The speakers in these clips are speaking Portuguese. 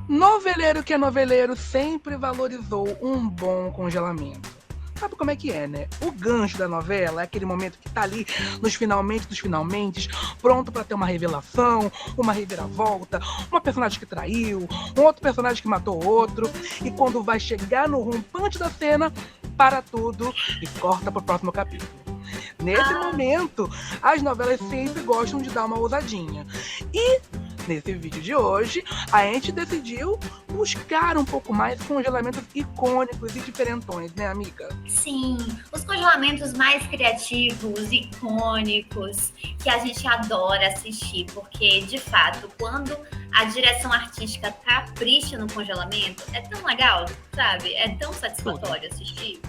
Noveleiro que é noveleiro sempre valorizou um bom congelamento. Sabe como é que é, né? O gancho da novela é aquele momento que tá ali nos finalmente dos finalmente, pronto para ter uma revelação, uma reviravolta, uma personagem que traiu, um outro personagem que matou outro, e quando vai chegar no rompante da cena, para tudo e corta pro próximo capítulo. Nesse momento, as novelas sempre gostam de dar uma ousadinha. E nesse vídeo de hoje, a gente decidiu buscar um pouco mais congelamentos icônicos e diferentões, né, amiga? Sim, os congelamentos mais criativos, icônicos, que a gente adora assistir, porque, de fato, quando a direção artística capricha no congelamento, é tão legal, sabe? É tão satisfatório assistir.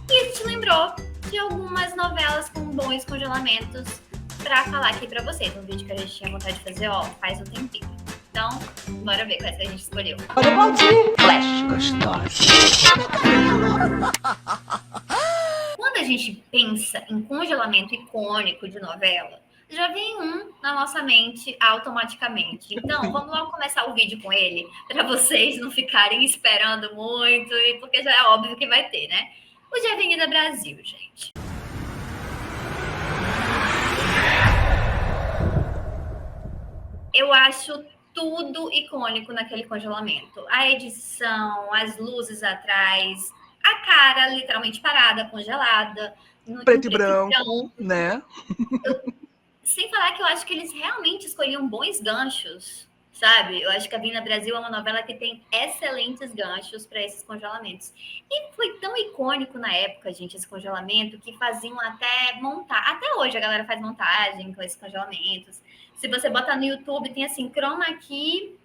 E a gente lembrou de algumas novelas com bons congelamentos para falar aqui para vocês. Um vídeo que a gente tinha vontade de fazer, faz um tempinho. Então, bora ver quais que a gente escolheu. Olha, Valdir! Flash gostosa. Quando a gente pensa em congelamento icônico de novela, já vem um na nossa mente automaticamente. Então, vamos logo começar o vídeo com ele, para vocês não ficarem esperando muito, porque já é óbvio que vai ter, né? O de Avenida Brasil, gente. Eu acho tudo icônico naquele congelamento. A edição, as luzes atrás, a cara literalmente parada, congelada. Preto e branco, né? Sem falar que eu acho que eles realmente escolhiam bons ganchos, sabe? Eu acho que a Avenida Brasil é uma novela que tem excelentes ganchos para esses congelamentos. E foi tão icônico na época, gente, esse congelamento, que faziam até montar. Até hoje a galera faz montagem com esses congelamentos. Se você botar no YouTube, tem assim, chroma key,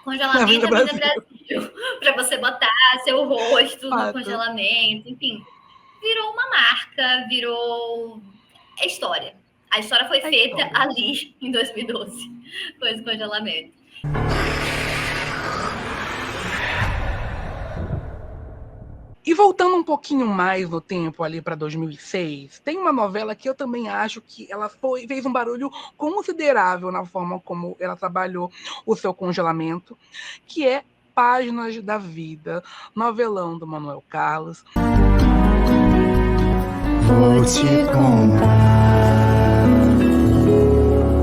congelamento da Avenida Brasil, para você botar seu rosto no congelamento, enfim. Virou uma marca, virou história. A história foi feita ali em 2012, com esse congelamento. E voltando um pouquinho mais no tempo ali para 2006, tem uma novela que eu também acho que ela fez um barulho considerável na forma como ela trabalhou o seu congelamento, que é Páginas da Vida, novelão do Manuel Carlos. Vou te contar.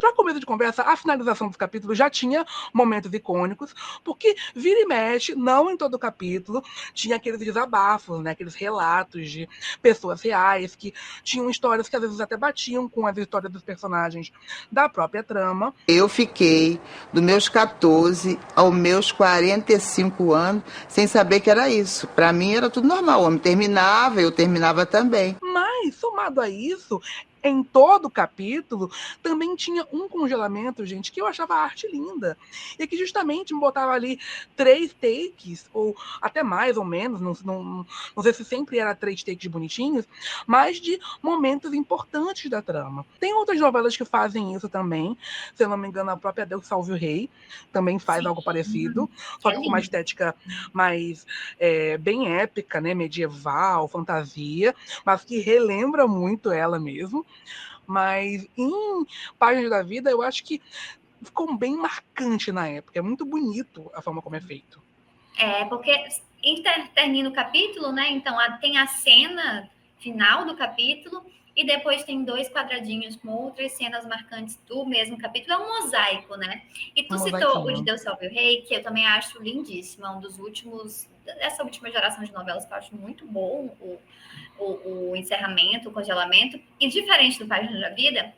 Para começo de conversa, a finalização dos capítulos já tinha momentos icônicos, porque vira e mexe, não em todo o capítulo, tinha aqueles desabafos, né, aqueles relatos de pessoas reais que tinham histórias que às vezes até batiam com as histórias dos personagens da própria trama. Eu fiquei dos meus 14 aos meus 45 anos sem saber que era isso. Para mim era tudo normal, o homem terminava, eu terminava também. Mas, somado a isso, em todo o capítulo, também tinha um congelamento, gente, que eu achava a arte linda. E que justamente me botava ali 3 takes, ou até mais ou menos, não sei se sempre era 3 takes bonitinhos, mas de momentos importantes da trama. Tem outras novelas que fazem isso também. Se eu não me engano, a própria Deus Salve o Rei também faz algo parecido, só que com uma estética mais bem épica, né, medieval, fantasia, mas que relembra muito ela mesmo. Mas em Páginas da Vida, eu acho que ficou bem marcante na época. É muito bonito a forma como é feito. Porque termina o capítulo, né? Então tem a cena final do capítulo e depois tem 2 quadradinhos com outras cenas marcantes do mesmo capítulo. É um mosaico, né? E tu citou o de Deus Salve o Rei, que eu também acho lindíssimo. É um dos últimos, dessa última geração de novelas que eu acho muito bom o encerramento, o congelamento. E diferente do Páginas da Vida,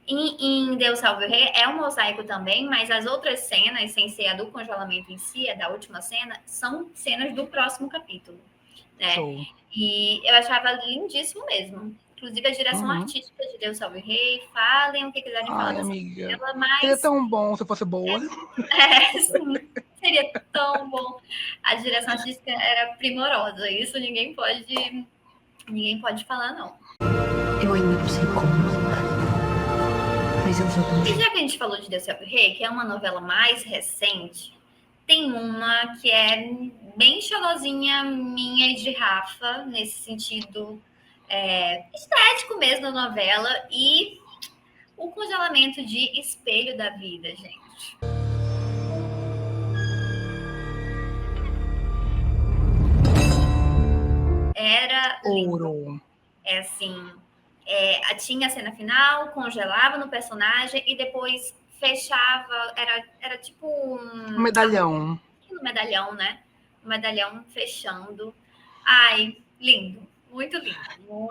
em Deus Salve o Rei é um mosaico também, mas as outras cenas, sem ser a do congelamento em si, a da última cena, são cenas do próximo capítulo, né? Show. E eu achava lindíssimo mesmo. Inclusive a direção artística de Deus Salve o Rei, falem o que quiserem falar dessa novela, mas... Seria tão bom se fosse boa. Sim, seria tão bom. A direção artística era primorosa, isso ninguém pode falar, não. Eu ainda não sei como. E já que a gente falou de Deus Salve o Rei, que é uma novela mais recente, tem uma que é bem xodózinha minha e de Rafa, nesse sentido estético mesmo da novela, e o congelamento de Espelho da Vida, gente. era lindo. Ouro. É assim, tinha a cena final, congelava no personagem e depois fechava, era tipo Um medalhão. no medalhão, né? O medalhão fechando. Ai, lindo. Muito lindo.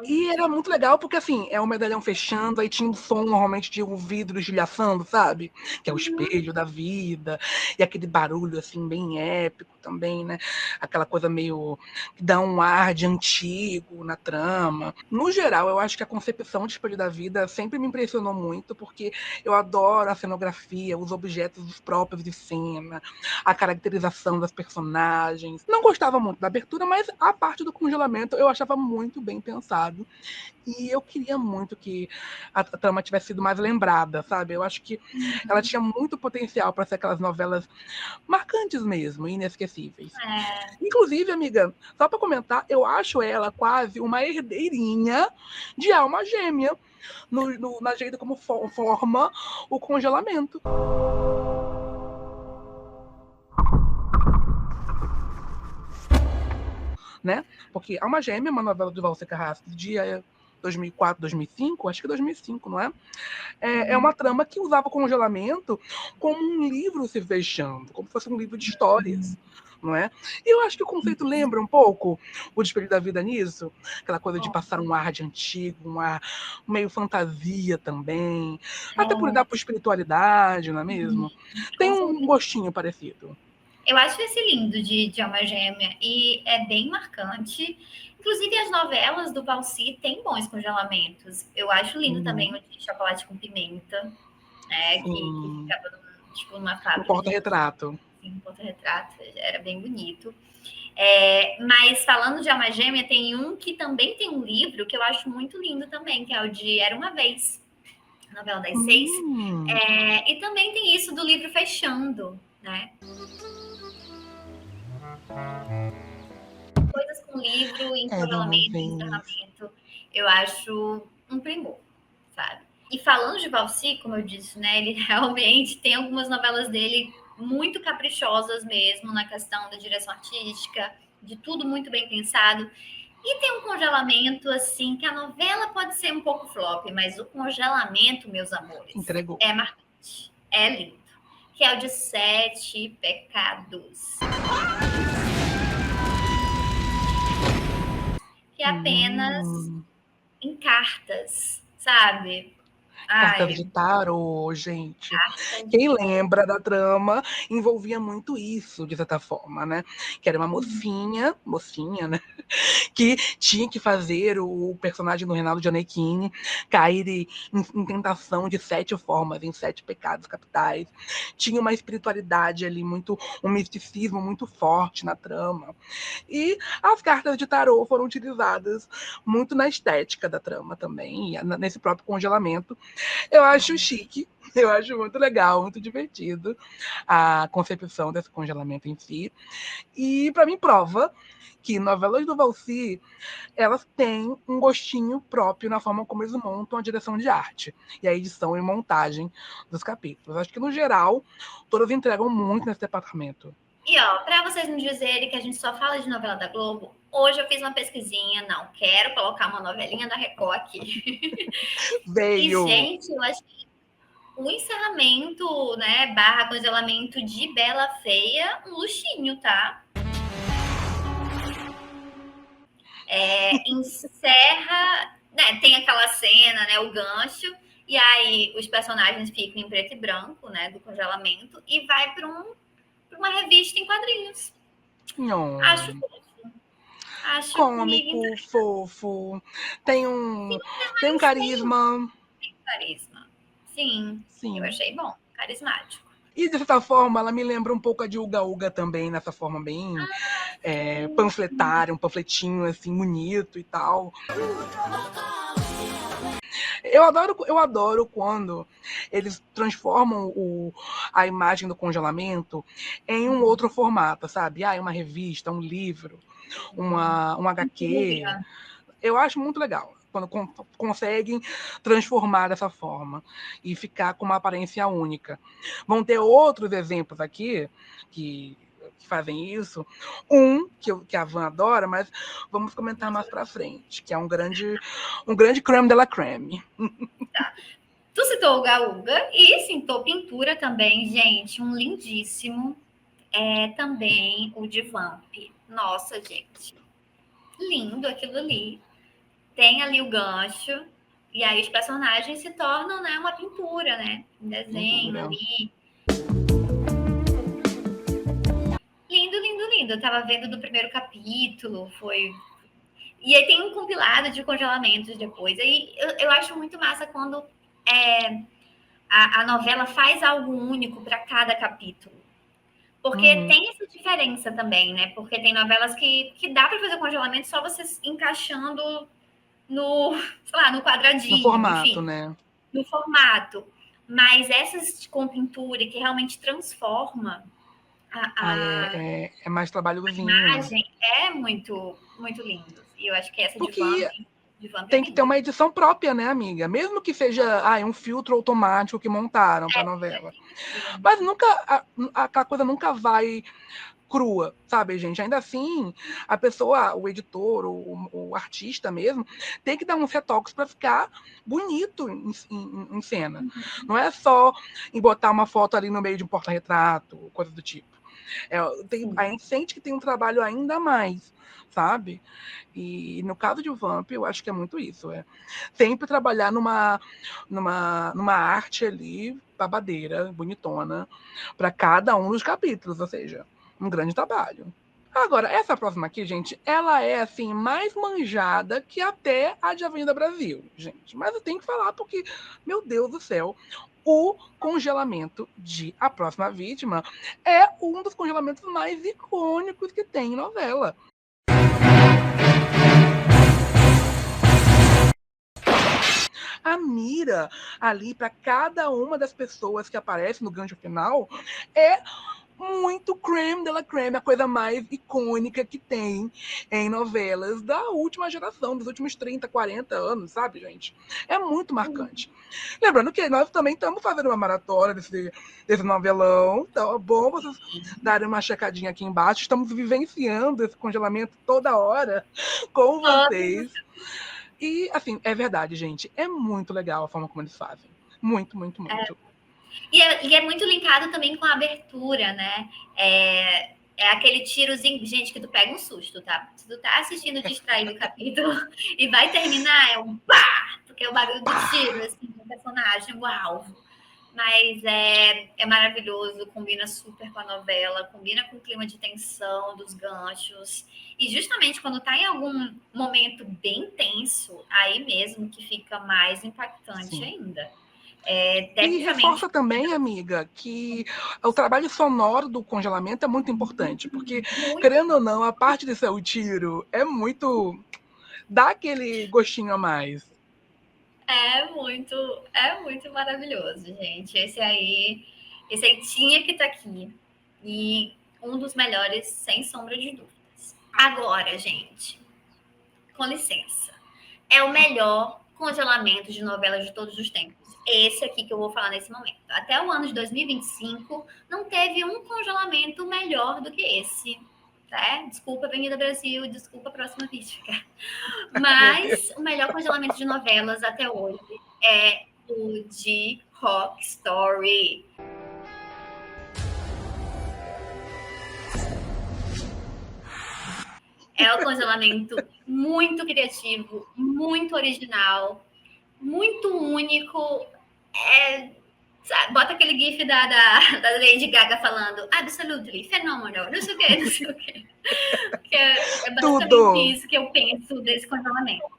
E era muito legal porque, assim, é um medalhão fechando, aí tinha um som, normalmente, de um vidro estilhaçando, sabe? Que é o espelho da vida. E aquele barulho, assim, bem épico também, né? Aquela coisa meio... que dá um ar de antigo na trama. No geral, eu acho que a concepção de Espelho da Vida sempre me impressionou muito, porque eu adoro a cenografia, os objetos próprios de cena, a caracterização das personagens. Não gostava muito da abertura, mas a parte do congelamento eu achava muito bem pensado. E eu queria muito que a trama tivesse sido mais lembrada, sabe? Eu acho que ela tinha muito potencial para ser aquelas novelas marcantes mesmo, inesquecíveis. Inclusive, amiga, só para comentar, eu acho ela quase uma herdeirinha de Alma Gêmea, na jeito como forma o congelamento. Né? Porque Alma Gêmea é uma novela de Valser Carrasco de 2004, 2005, acho que 2005, não é? É uma trama que usava o congelamento como um livro se fechando, como se fosse um livro de histórias, não é? E eu acho que o conceito lembra um pouco o Espelho da Vida nisso, aquela coisa de passar um ar de antigo, um ar meio fantasia também, até por dar para espiritualidade, não é mesmo? Tem um gostinho parecido. Eu acho esse lindo de Alma Gêmea e é bem marcante. Inclusive, as novelas do Valci têm bons congelamentos. Eu acho lindo também o de Chocolate com Pimenta, né? Que ficava numa fábrica. Um porta-retrato. Um porta-retrato, era bem bonito. Mas falando de Alma Gêmea, tem um que também tem um livro que eu acho muito lindo também, que é o de Era Uma Vez, novela das 6. E também tem isso do livro fechando, né? Coisas com livro, enquadramento, encerramento, eu acho um primor, sabe? E falando de Valci, como eu disse, né, ele realmente tem algumas novelas dele muito caprichosas mesmo, na questão da direção artística, de tudo muito bem pensado. E tem um congelamento, assim, que a novela pode ser um pouco flop, mas o congelamento, meus amores, entregou. É marcante, é lindo. Que é o de 7 Pecados. Que é apenas em cartas, sabe? Cartas de tarô, gente. Quem lembra da trama, envolvia muito isso, de certa forma, né? Que era uma mocinha, né? Que tinha que fazer o personagem do Reinaldo Gianecchini cair em tentação de 7 formas, em 7 pecados capitais. Tinha uma espiritualidade ali, um misticismo muito forte na trama. E as cartas de tarô foram utilizadas muito na estética da trama também, e nesse próprio congelamento. Eu acho chique, eu acho muito legal, muito divertido a concepção desse congelamento em si. E, para mim, prova que novelas do Valci, elas têm um gostinho próprio na forma como eles montam a direção de arte e a edição e montagem dos capítulos. Acho que, no geral, todas entregam muito nesse departamento. E, para vocês não dizerem que a gente só fala de novela da Globo, hoje eu fiz uma pesquisinha, não quero colocar uma novelinha da Record aqui. Veio! E, gente, eu acho que o encerramento, né, / congelamento de Bela Feia, um luxinho, tá? Encerra, né, tem aquela cena, né, o gancho, e aí os personagens ficam em preto e branco, né, do congelamento, e vai para uma revista em quadrinhos. Não. Acho fofo. Acho cômico, fofo. Tem um carisma. Tem carisma. Sim, eu achei bom, carismático. E, de certa forma, ela me lembra um pouco a de Uga Uga também, nessa forma bem panfletária, um panfletinho assim, bonito e tal. Eu adoro quando eles transformam a imagem do congelamento em um outro formato, sabe? Uma revista, um livro, um HQ. Eu acho muito legal quando conseguem transformar dessa forma e ficar com uma aparência única. Vão ter outros exemplos aqui que que fazem isso. Que a Van adora, mas vamos comentar mais pra frente, que é um grande creme de la creme. Tu citou o Gaúga e citou Pintura também, gente. Um lindíssimo. É também o de Vamp. Nossa, gente. Lindo aquilo ali. Tem ali o gancho. E aí os personagens se tornam, né, uma pintura, né? Um desenho ali. Lindo, lindo, lindo. Eu tava vendo do primeiro capítulo. E aí tem um compilado de congelamentos depois. Aí eu acho muito massa quando a novela faz algo único para cada capítulo. Porque tem essa diferença também, né? Porque tem novelas que dá para fazer congelamento só você encaixando no, sei lá, no quadradinho. No formato, enfim, né? No formato. Mas essas com pintura que realmente transforma é mais trabalhozinho. A imagem é muito, muito lindo. E eu acho que essa Porque de Vamp tem que ter uma edição própria, né, amiga? Mesmo que seja um filtro automático que montaram para a novela. Mas nunca aquela coisa nunca vai crua, sabe, gente? Ainda assim, a pessoa, o editor, o artista mesmo, tem que dar uns retoques para ficar bonito em cena. Não é só em botar uma foto ali no meio de um porta-retrato, coisa do tipo. A gente sente que tem um trabalho ainda a mais, sabe? E no caso de Vamp, eu acho que é muito isso. Sempre trabalhar numa arte ali, babadeira, bonitona, para cada um dos capítulos, ou seja, um grande trabalho. Agora, essa próxima aqui, gente, ela é, assim, mais manjada que até a de Avenida Brasil, gente. Mas eu tenho que falar porque, meu Deus do céu, o congelamento de A Próxima Vítima é um dos congelamentos mais icônicos que tem em novela. A mira ali para cada uma das pessoas que aparece no gancho final é muito creme de la creme, a coisa mais icônica que tem em novelas da última geração, dos últimos 30, 40 anos, sabe, gente? É muito marcante. Lembrando que nós também estamos fazendo uma maratona desse novelão, então é bom vocês darem uma checadinha aqui embaixo. Estamos vivenciando esse congelamento toda hora com vocês. E, assim, é verdade, gente. É muito legal a forma como eles fazem. Muito, muito, muito. E é muito linkado também com a abertura, né? É aquele tirozinho, gente, que tu pega um susto, tá? Se tu tá assistindo distraído o capítulo e vai terminar, é um pá! Porque é o barulho do tiro, assim, do personagem, uau! Mas é maravilhoso, combina super com a novela, combina com o clima de tensão, dos ganchos. E justamente quando tá em algum momento bem tenso, aí mesmo que fica mais impactante ainda. E reforça também, amiga, que o trabalho sonoro do congelamento é muito importante, porque, querendo ou não, a parte de ser o tiro é muito... dá aquele gostinho a mais. É muito maravilhoso, gente. Esse aí tinha que estar aqui. E um dos melhores, sem sombra de dúvidas. Agora, gente, com licença. É o melhor congelamento de novelas de todos os tempos. Esse aqui que eu vou falar nesse momento. Até o ano de 2025, não teve um congelamento melhor do que esse. Tá? Desculpa, Avenida Brasil, desculpa, Próxima Vítima. Mas o melhor congelamento de novelas até hoje é o de Rock Story. É um congelamento muito criativo, muito original, muito único. Bota aquele gif da Lady Gaga falando absolutely, fenômeno, não sei o que, não sei o que. Que é basicamente Tudo. Isso que eu penso desse congelamento.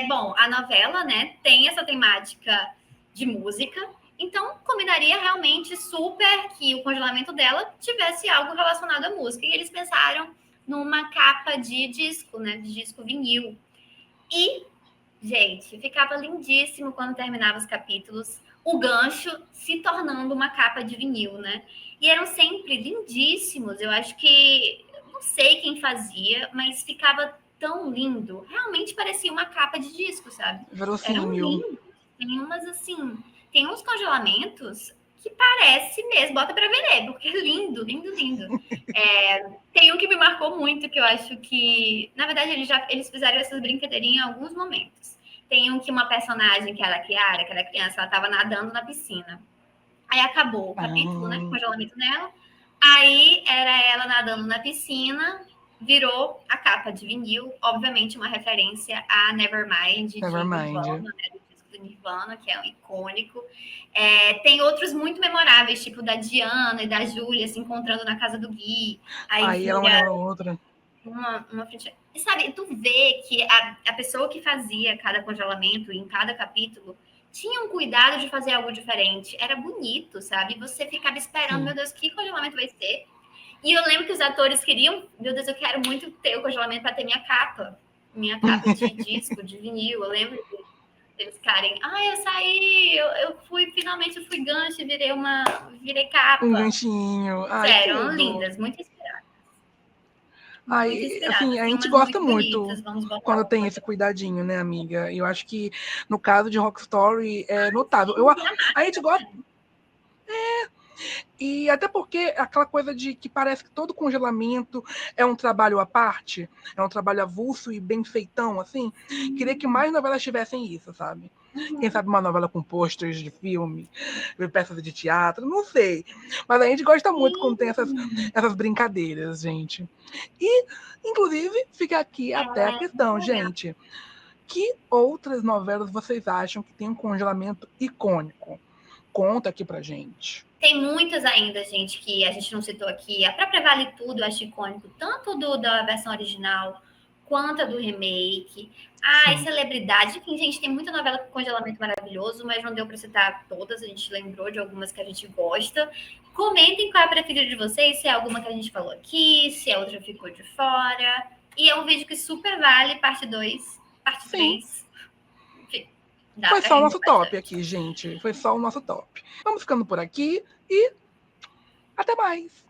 Bom, a novela, né, tem essa temática de música, então combinaria realmente super que o congelamento dela tivesse algo relacionado à música. E eles pensaram numa capa de disco, né, de disco vinil. E, gente, ficava lindíssimo quando terminava os capítulos, o gancho se tornando uma capa de vinil, né? E eram sempre lindíssimos. Eu acho que, não sei quem fazia, mas ficava tão lindo. Realmente parecia uma capa de disco, sabe? Verossímil. Eram lindos. Tem uns congelamentos que parece mesmo, bota pra ver, porque é lindo, lindo, lindo. Tem um que me marcou muito, que eu acho que, na verdade, eles fizeram essas brincadeirinhas em alguns momentos. Tem um que uma personagem, que era a Kiara, que era criança, ela tava nadando na piscina. Aí acabou o capítulo, né? Congelamento nela. Aí era ela nadando na piscina, virou a capa de vinil, obviamente uma referência a Nevermind de Nirvana, né, do disco do Nirvana, que é um icônico. Tem outros muito memoráveis, tipo da Diana e da Júlia se encontrando na casa do Gui. Aí ela lembra outra. Uma frente. E sabe, tu vê que a pessoa que fazia cada congelamento em cada capítulo tinha um cuidado de fazer algo diferente. Era bonito, sabe? Você ficava esperando, meu Deus, que congelamento vai ser? E eu lembro que os atores queriam, meu Deus, eu quero muito ter o congelamento para ter minha capa de disco, de vinil. Eu lembro deles ficarem, eu saí, finalmente eu fui gancho, virei capa. Um ganchinho. Sério, eram lindas, muito inspiradas. Assim, a gente gosta muito quando tem esse cuidadinho, né, amiga? Eu acho que no caso de Rock Story é notável. A gente gosta. E até porque aquela coisa de que parece que todo congelamento é um trabalho à parte, é um trabalho avulso e bem feitão, assim. Queria que mais novelas tivessem isso, sabe? Quem sabe uma novela com posters de filme, peças de teatro, não sei. Mas a gente gosta muito quando tem essas brincadeiras, gente. E, inclusive, fica aqui até a questão, gente. Que outras novelas vocês acham que tem um congelamento icônico? Conta aqui pra gente. Tem muitas ainda, gente, que a gente não citou aqui. A própria Vale Tudo eu acho icônico, tanto da versão original quanto a do remake. E Celebridade. Enfim, gente, tem muita novela com congelamento maravilhoso, mas não deu para citar todas. A gente lembrou de algumas que a gente gosta. Comentem qual é a preferida de vocês, se é alguma que a gente falou aqui, se a outra ficou de fora. E é um vídeo que super vale, parte 2, parte 3. Foi só o nosso top aqui, gente. Foi só o nosso top. Vamos ficando por aqui e até mais.